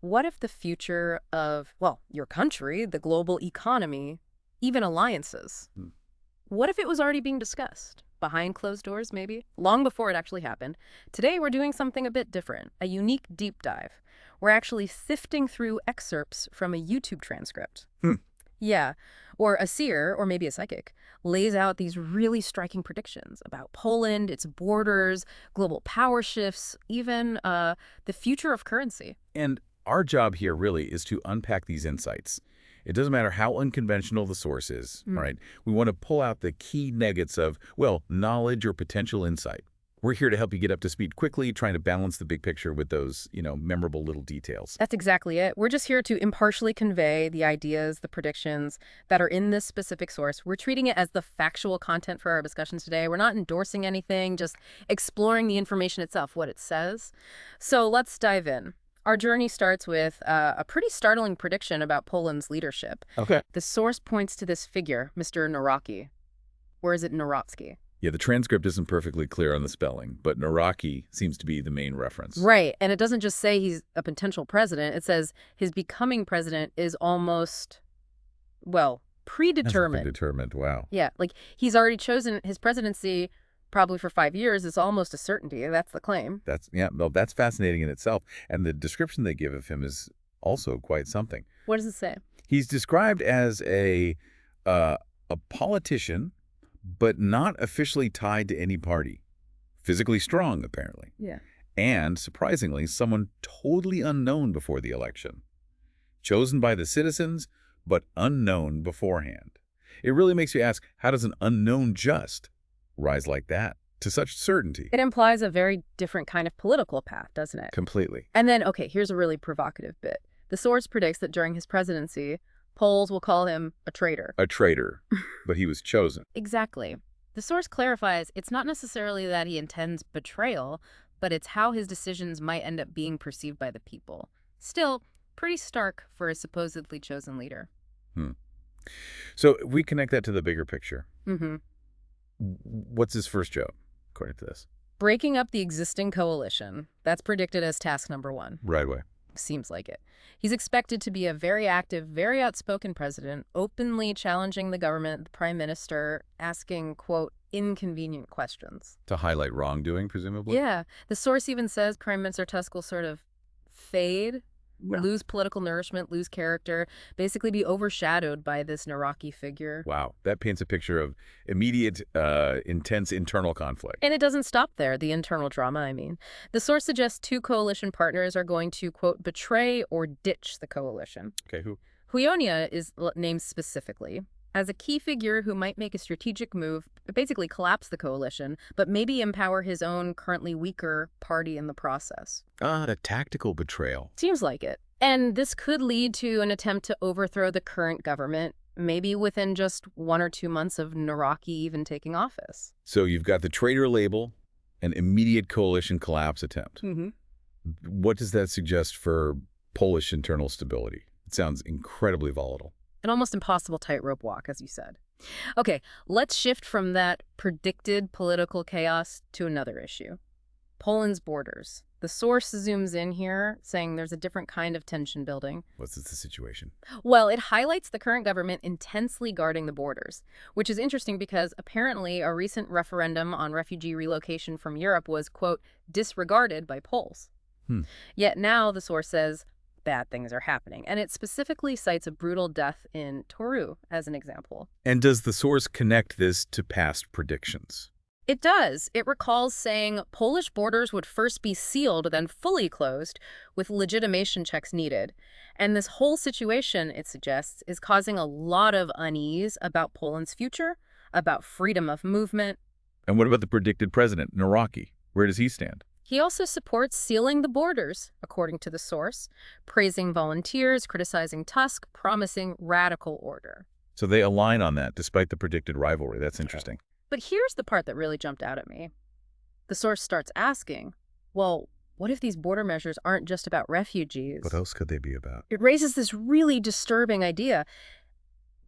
What if the future of, well, your country, the global economy, even alliances, Hmm. what if it was already being discussed? Behind closed doors, maybe? Long before it actually happened. Today, we're doing something a bit different, a unique deep dive. We're actually sifting through excerpts from a YouTube transcript. Hmm. Yeah, or a seer, or maybe a psychic, lays out these really striking predictions about Poland, its borders, global power shifts, even the future of currency. And our job here really is to unpack these insights. It doesn't matter how unconventional the source is, all right? We want to pull out the key nuggets of, well, knowledge or potential insight. We're here to help you get up to speed quickly, trying to balance the big picture with those, memorable little details. That's exactly it. We're just here to impartially convey the ideas, the predictions that are in this specific source. We're treating it as the factual content for our discussions today. We're not endorsing anything, just exploring the information itself, what it says. So let's dive in. Our journey starts with a pretty startling prediction about Poland's leadership. Okay. The source points to this figure, Mr. Nawrocki. Or is it Nawrocki? Yeah, the transcript isn't perfectly clear on the spelling, but Nawrocki seems to be the main reference. Right. And it doesn't just say he's a potential president. It says his becoming president is almost, well, predetermined. Predetermined, wow. Yeah, like he's already chosen his presidency probably for 5 years. It's almost a certainty. That's the claim. That's fascinating in itself. And the description they give of him is also quite something. What does it say? He's described as a politician, but not officially tied to any party. Physically strong, apparently. Yeah. And, surprisingly, someone totally unknown before the election. Chosen by the citizens, but unknown beforehand. It really makes you ask, how does an unknown just rise like that to such certainty? It implies a very different kind of political path, doesn't it? Completely. And then, okay, here's a really provocative bit. The source predicts that during his presidency, Poles will call him a traitor. A traitor, but he was chosen. Exactly. The source clarifies it's not necessarily that he intends betrayal, but it's how his decisions might end up being perceived by the people. Still, pretty stark for a supposedly chosen leader. So if we connect that to the bigger picture, Mm-hmm. what's his first job, according to this? Breaking up the existing coalition. That's predicted as task number 1. Right away. Seems like it. He's expected to be a very active, very outspoken president, openly challenging the government, the prime minister, asking, quote, inconvenient questions. To highlight wrongdoing, presumably? Yeah. The source even says Prime Minister Tusk will sort of fade, lose political nourishment, lose character, basically be overshadowed by this Nawrocki figure. Wow. That paints a picture of immediate, intense internal conflict. And it doesn't stop there, the internal drama, I mean. The source suggests 2 coalition partners are going to, quote, betray or ditch the coalition. Okay, who? Huyonia is named specifically as a key figure who might make a strategic move, basically collapse the coalition, but maybe empower his own currently weaker party in the process. A tactical betrayal. Seems like it. And this could lead to an attempt to overthrow the current government, maybe within just 1 or 2 months of Nawrocki even taking office. So you've got the traitor label, an immediate coalition collapse attempt. Mm-hmm. What does that suggest for Polish internal stability? It sounds incredibly volatile. An almost impossible tightrope walk, as you said. Okay, let's shift from that predicted political chaos to another issue. Poland's borders. The source zooms in here, saying there's a different kind of tension building. What's the situation? Well, it highlights the current government intensely guarding the borders, which is interesting because apparently a recent referendum on refugee relocation from Europe was, quote, disregarded by Poles. Yet now, the source says, bad things are happening. And it specifically cites a brutal death in Toru as an example. And does the source connect this to past predictions? It does. It recalls saying Polish borders would first be sealed, then fully closed, with legitimation checks needed. And this whole situation, it suggests, is causing a lot of unease about Poland's future, about freedom of movement. And what about the predicted president, Nawrocki? Where does he stand? He also supports sealing the borders, according to the source, praising volunteers, criticizing Tusk, promising radical order. So they align on that, despite the predicted rivalry. That's interesting. But here's the part that really jumped out at me. The source starts asking, well, what if these border measures aren't just about refugees? What else could they be about? It raises this really disturbing idea.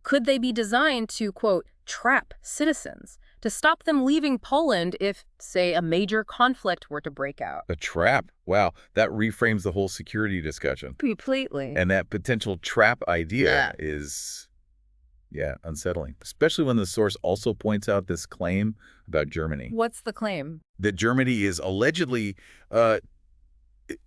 Could they be designed to, quote, trap citizens, to stop them leaving Poland if, say, a major conflict were to break out. A trap. Wow, that reframes the whole security discussion. Completely. And that potential trap idea is, unsettling. Especially when the source also points out this claim about Germany. What's the claim? That Germany is allegedly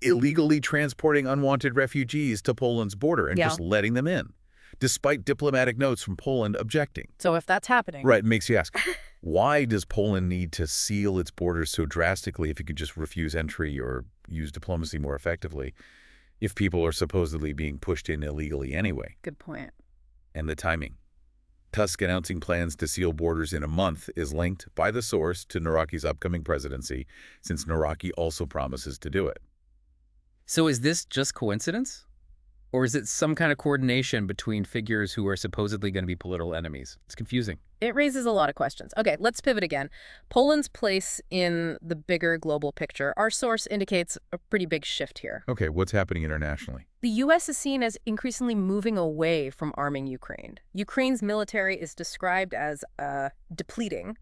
illegally transporting unwanted refugees to Poland's border and just letting them in, despite diplomatic notes from Poland objecting. So if that's happening... Right, it makes you ask, why does Poland need to seal its borders so drastically if it could just refuse entry or use diplomacy more effectively if people are supposedly being pushed in illegally anyway? Good point. And the timing. Tusk announcing plans to seal borders in a month is linked by the source to Nawrocki's upcoming presidency, since Nawrocki also promises to do it. So is this just coincidence? Or is it some kind of coordination between figures who are supposedly going to be political enemies? It's confusing. It raises a lot of questions. Okay, let's pivot again. Poland's place in the bigger global picture. Our source indicates a pretty big shift here. Okay, what's happening internationally? The U.S. is seen as increasingly moving away from arming Ukraine. Ukraine's military is described as depleting.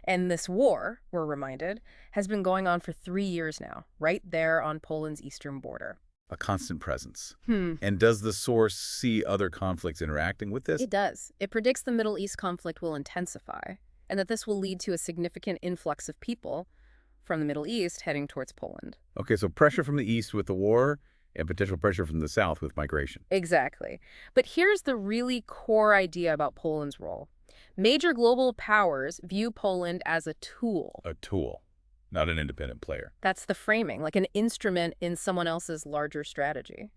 And this war, we're reminded, has been going on for 3 years now, right there on Poland's eastern border. A constant presence. And does the source see other conflicts interacting with this? It does. It predicts the Middle East conflict will intensify, and that this will lead to a significant influx of people from the Middle East heading towards Poland. Okay, so pressure from the east with the war and potential pressure from the south with migration. Exactly. But here's the really core idea about Poland's role. Major global powers view Poland as a tool. A tool, not an independent player. That's the framing, like an instrument in someone else's larger strategy.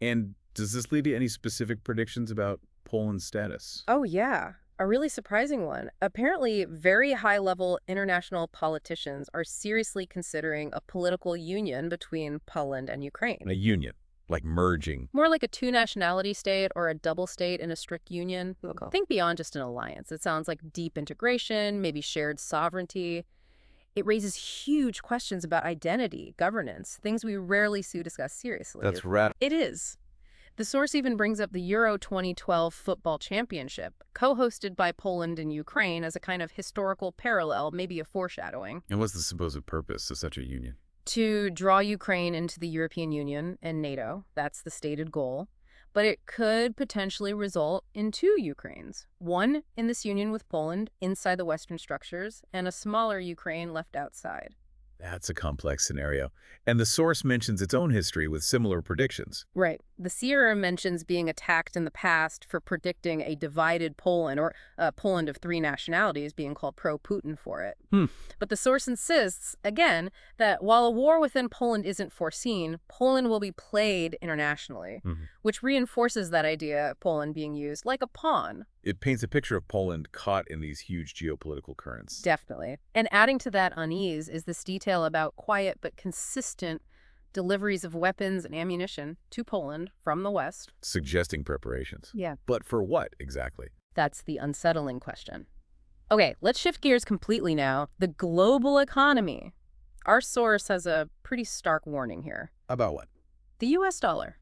And does this lead to any specific predictions about Poland's status? Oh, yeah. A really surprising one. Apparently, very high-level international politicians are seriously considering a political union between Poland and Ukraine. A union, like merging. More like a two-nationality state or a double state in a strict union. Think beyond just an alliance. It sounds like deep integration, maybe shared sovereignty. It raises huge questions about identity, governance, things we rarely see discussed seriously. That's radical. It is. The source even brings up the Euro 2012 football championship, co-hosted by Poland and Ukraine as a kind of historical parallel, maybe a foreshadowing. And what's the supposed purpose of such a union? To draw Ukraine into the European Union and NATO. That's the stated goal. But it could potentially result in 2 Ukraines. One in this union with Poland inside the Western structures, and a smaller Ukraine left outside. That's a complex scenario. And the source mentions its own history with similar predictions. Right. The Sierra mentions being attacked in the past for predicting a divided Poland, or a Poland of 3 nationalities, being called pro-Putin for it. But the source insists, again, that while a war within Poland isn't foreseen, Poland will be played internationally, which reinforces that idea of Poland being used like a pawn. It paints a picture of Poland caught in these huge geopolitical currents. Definitely. And adding to that unease is this detail about quiet but consistent deliveries of weapons and ammunition to Poland from the West. Suggesting preparations. Yeah. But for what exactly? That's the unsettling question. Okay, let's shift gears completely now. The global economy. Our source has a pretty stark warning here. About what? The U.S. dollar.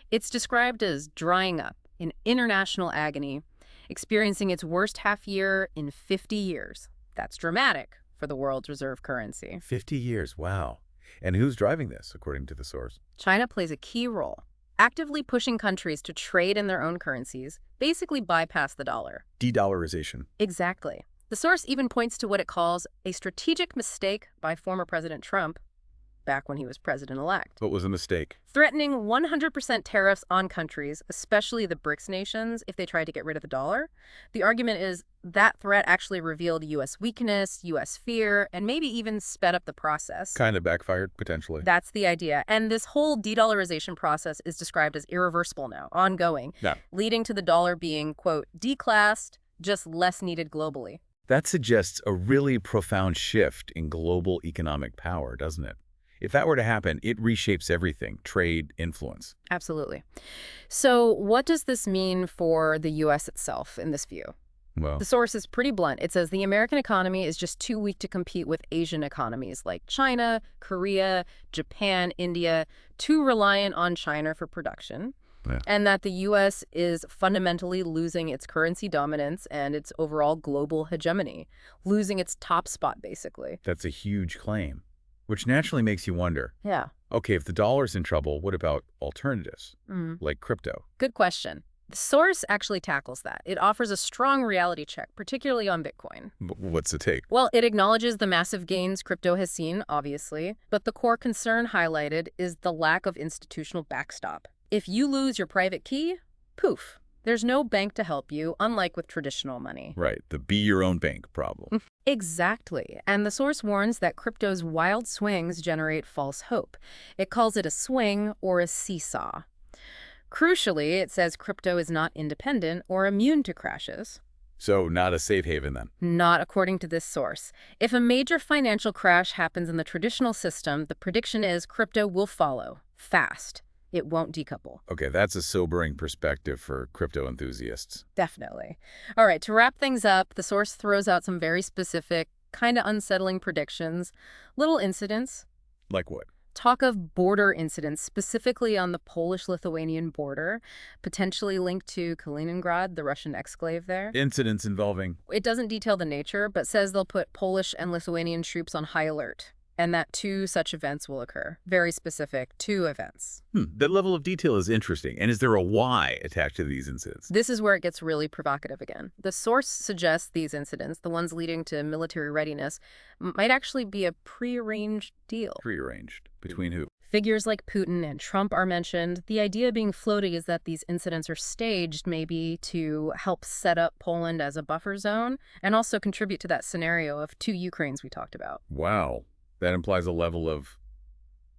It's described as drying up in international agony, experiencing its worst half year in 50 years. That's dramatic for the world's reserve currency. 50 years, wow. And who's driving this, according to the source? China plays a key role, actively pushing countries to trade in their own currencies, basically bypass the dollar. De-dollarization. Exactly. The source even points to what it calls a strategic mistake by former President Trump back when he was president-elect. What was a mistake? Threatening 100% tariffs on countries, especially the BRICS nations, if they tried to get rid of the dollar. The argument is that threat actually revealed U.S. weakness, U.S. fear, and maybe even sped up the process. Kind of backfired, potentially. That's the idea. And this whole de-dollarization process is described as irreversible now, ongoing, leading to the dollar being, quote, declassed, just less needed globally. That suggests a really profound shift in global economic power, doesn't it? If that were to happen, it reshapes everything, trade, influence. Absolutely. So what does this mean for the U.S. itself in this view? Well, the source is pretty blunt. It says the American economy is just too weak to compete with Asian economies like China, Korea, Japan, India, too reliant on China for production. Yeah. and that the U.S. is fundamentally losing its currency dominance and its overall global hegemony, losing its top spot, basically. That's a huge claim, which naturally makes you wonder, Yeah. okay, if the dollar's in trouble, what about alternatives, like crypto? Good question. The source actually tackles that. It offers a strong reality check, particularly on Bitcoin. What's the take? Well, it acknowledges the massive gains crypto has seen, obviously, but the core concern highlighted is the lack of institutional backstop. If you lose your private key, poof, there's no bank to help you, unlike with traditional money. Right, the be your own bank problem. Exactly. And the source warns that crypto's wild swings generate false hope. It calls it a swing or a seesaw. Crucially, it says crypto is not independent or immune to crashes. So not a safe haven then? Not according to this source. If a major financial crash happens in the traditional system, the prediction is crypto will follow, fast. It won't decouple. Okay, that's a sobering perspective for crypto enthusiasts. Definitely. All right, to wrap things up, the source throws out some very specific, kind of unsettling predictions, little incidents. Like what? Talk of border incidents, specifically on the Polish-Lithuanian border, potentially linked to Kaliningrad, the Russian exclave there. Incidents involving... It doesn't detail the nature, but says they'll put Polish and Lithuanian troops on high alert, and that 2 such events will occur. Very specific, 2 events. That level of detail is interesting. And is there a why attached to these incidents? This is where it gets really provocative again. The source suggests these incidents, the ones leading to military readiness, might actually be a prearranged deal. Prearranged. Between who? Figures like Putin and Trump are mentioned. The idea being floated is that these incidents are staged maybe to help set up Poland as a buffer zone and also contribute to that scenario of 2 Ukraines we talked about. Wow. That implies a level of,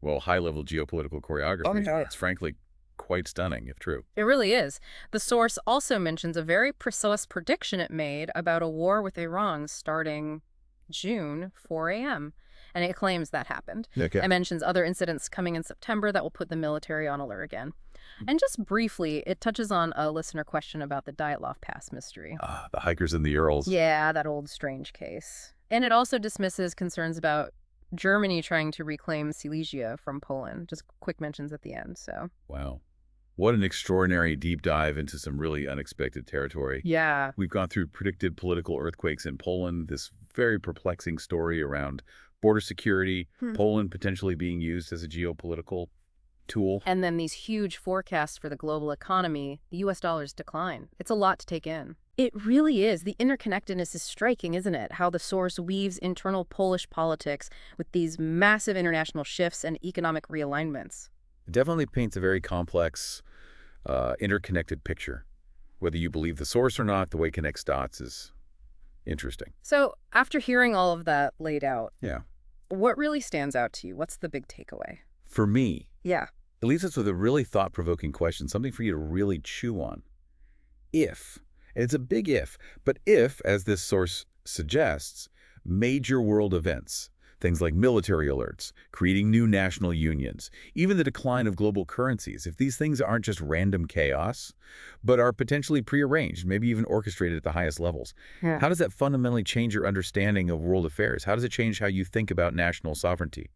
well, high-level geopolitical choreography. Oh, yeah. It's frankly quite stunning, if true. It really is. The source also mentions a very precise prediction it made about a war with Iran starting June 4 a.m., and it claims that happened. Okay. It mentions other incidents coming in September that will put the military on alert again. And just briefly, it touches on a listener question about the Dyatlov Pass mystery. The hikers in the Urals. Yeah, that old strange case. And it also dismisses concerns about Germany trying to reclaim Silesia from Poland. Just quick mentions at the end, so. Wow. What an extraordinary deep dive into some really unexpected territory. Yeah. We've gone through predicted political earthquakes in Poland, this very perplexing story around border security, Poland potentially being used as a geopolitical tool. And then these huge forecasts for the global economy, the U.S. dollar's decline. It's a lot to take in. It really is. The interconnectedness is striking, isn't it? How the source weaves internal Polish politics with these massive international shifts and economic realignments. It definitely paints a very complex, interconnected picture. Whether you believe the source or not, the way it connects dots is interesting. So after hearing all of that laid out, Yeah. what really stands out to you? What's the big takeaway? For me, Yeah. it leaves us with a really thought-provoking question, something for you to really chew on. If, and it's a big if, but if, as this source suggests, major world events, things like military alerts, creating new national unions, even the decline of global currencies, if these things aren't just random chaos, but are potentially prearranged, maybe even orchestrated at the highest levels, how does that fundamentally change your understanding of world affairs? How does it change how you think about national sovereignty?